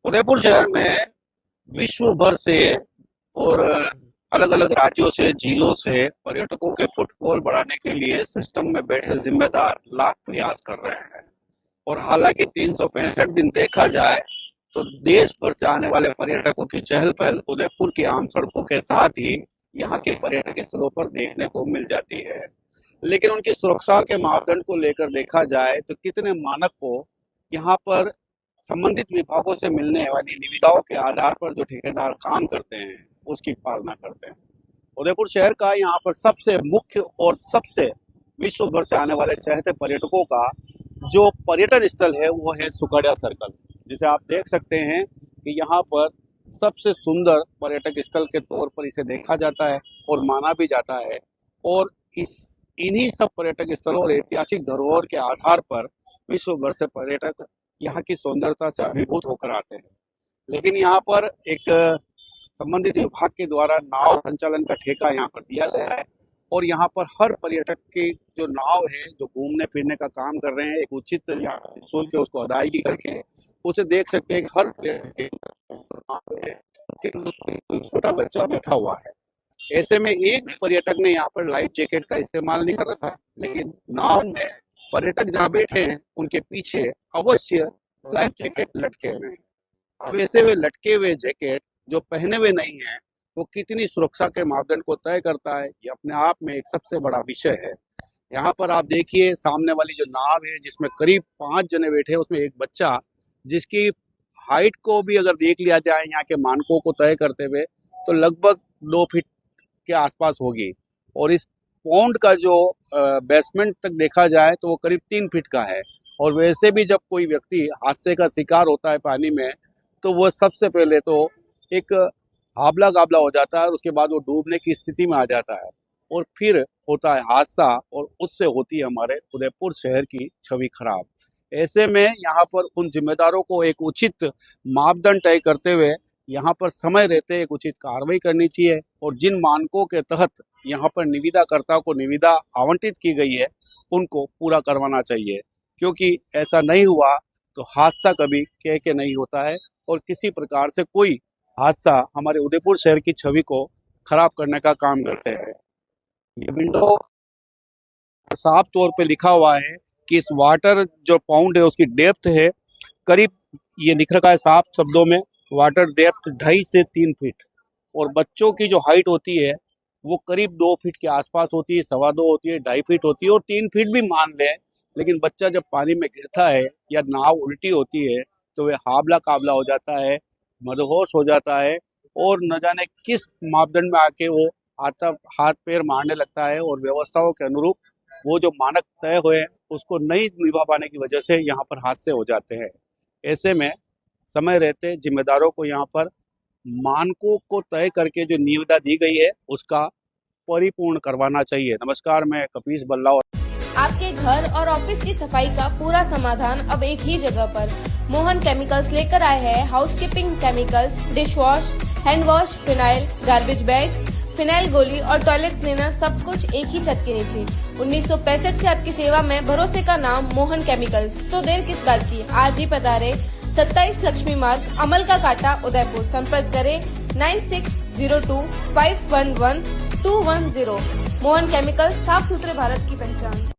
उदयपुर शहर में विश्व भर से और अलग अलग राज्यों से, झीलों से पर्यटकों के फुटफॉल बढ़ाने के लिए सिस्टम में बैठे जिम्मेदार लाख प्रयास कर रहे हैं। और हालांकि 365 दिन देखा जाए तो देश भर से आने वाले पर्यटकों की चहल पहल उदयपुर की आम सड़कों के साथ ही यहाँ के पर्यटक स्थलों पर देखने को मिल जाती है। लेकिन उनकी सुरक्षा के मापदंड को लेकर देखा जाए तो कितने मानक को यहाँ पर संबंधित विभागों से मिलने वाली निविदाओं के आधार पर जो ठेकेदार काम करते हैं उसकी पालना करते हैं। उदयपुर शहर का यहाँ पर सबसे मुख्य और सबसे विश्व भर से आने वाले चहेते पर्यटकों का जो पर्यटन स्थल है वो है सुकड़िया सर्कल, जिसे आप देख सकते हैं कि यहाँ पर सबसे सुंदर पर्यटक स्थल के तौर पर इसे देखा जाता है और माना भी जाता है। और इन्हीं सब पर्यटक स्थलों और ऐतिहासिक धरोहर के आधार पर विश्व भर से पर्यटक यहाँ की सुंदरता से अभिभूत होकर आते हैं। लेकिन यहाँ पर एक संबंधित विभाग के द्वारा नाव संचालन का ठेका यहाँ पर दिया गया है और यहाँ पर हर पर्यटक की जो नाव है जो घूमने फिरने का काम कर रहे हैं, एक उचित शुल्क उसको अदायगी करके उसे देख सकते हैं कि हर पर्यटक छोटा बच्चा बैठा हुआ है। ऐसे में एक भी पर्यटक ने यहाँ पर लाइफ जैकेट का इस्तेमाल नहीं कर रखा, लेकिन नाव में पर्यटक जहाँ बैठे हैं उनके पीछे अवश्य लाइफ जैकेट लटके हुए हैं। अब ऐसे हुए लटके हुए जैकेट जो पहने हुए नहीं है वो कितनी सुरक्षा के मापदंड को तय करता है, ये अपने आप में एक सबसे बड़ा विषय है। यहाँ पर आप देखिए सामने वाली जो नाव है जिसमें करीब 5 जने बैठे हैं, उसमें एक बच्चा जिसकी हाइट को भी अगर देख लिया जाए यहाँ के मानकों को तय करते हुए तो लगभग 2 फीट के आसपास होगी। और इस पौंड का जो बेसमेंट तक देखा जाए तो वो करीब 3 फीट का है। और वैसे भी जब कोई व्यक्ति हादसे का शिकार होता है पानी में तो वो सबसे पहले तो एक हाबला गाबला हो जाता है और उसके बाद वो डूबने की स्थिति में आ जाता है और फिर होता है हादसा और उससे होती है हमारे उदयपुर शहर की छवि खराब। ऐसे में यहाँ पर उन जिम्मेदारों को एक उचित मापदंड तय करते हुए यहाँ पर समय रहते एक उचित कार्रवाई करनी चाहिए और जिन मानकों के तहत यहाँ पर निविदाकर्ता को निविदा आवंटित की गई है उनको पूरा करवाना चाहिए, क्योंकि ऐसा नहीं हुआ तो हादसा कभी कह के नहीं होता है और किसी प्रकार से कोई हादसा हमारे उदयपुर शहर की छवि को खराब करने का काम करते हैं। ये विंडो साफ तौर पे लिखा हुआ है कि इस वाटर जो पाउंड है उसकी डेप्थ है करीब, ये लिख रखा है साफ शब्दों में, वाटर डेप्थ 2.5 से 3 फीट। और बच्चों की जो हाइट होती है वो करीब 2 फीट के आसपास होती है, 2.25 होती है, 2.5 फीट होती है और 3 फीट भी मान लें। लेकिन बच्चा जब पानी में गिरता है या नाव उल्टी होती है तो वह हाबला काबला हो जाता है, मदहोश हो जाता है और न जाने किस मापदंड में आके वो हाथ पैर मारने लगता है और व्यवस्थाओं के अनुरूप वो जो मानक तय हुए हैं उसको नहीं निभा पाने की वजह से यहाँ पर हादसे हो जाते हैं। ऐसे में समय रहते जिम्मेदारों को यहाँ पर मानकों को तय करके जो निविदा दी गई है उसका परिपूर्ण करवाना चाहिए। नमस्कार, मैं कपीश बल्ला। आपके घर और ऑफिस की सफाई का पूरा समाधान अब एक ही जगह पर मोहन केमिकल्स लेकर आए हैं। Housekeeping chemicals, dish wash, hand wash, phenyl, garbage bag, phenyl गोली और टॉयलेट क्लीनर, सब कुछ एक ही छत के नीचे। 1965 से आपकी सेवा में भरोसे का नाम मोहन केमिकल्स। तो देर किस बात की, आज ही पधारे। 27 लक्ष्मी मार्ग, अमल का कांटा, उदयपुर। संपर्क करें 9602511210। मोहन केमिकल्स, साफ सुथरे भारत की पहचान।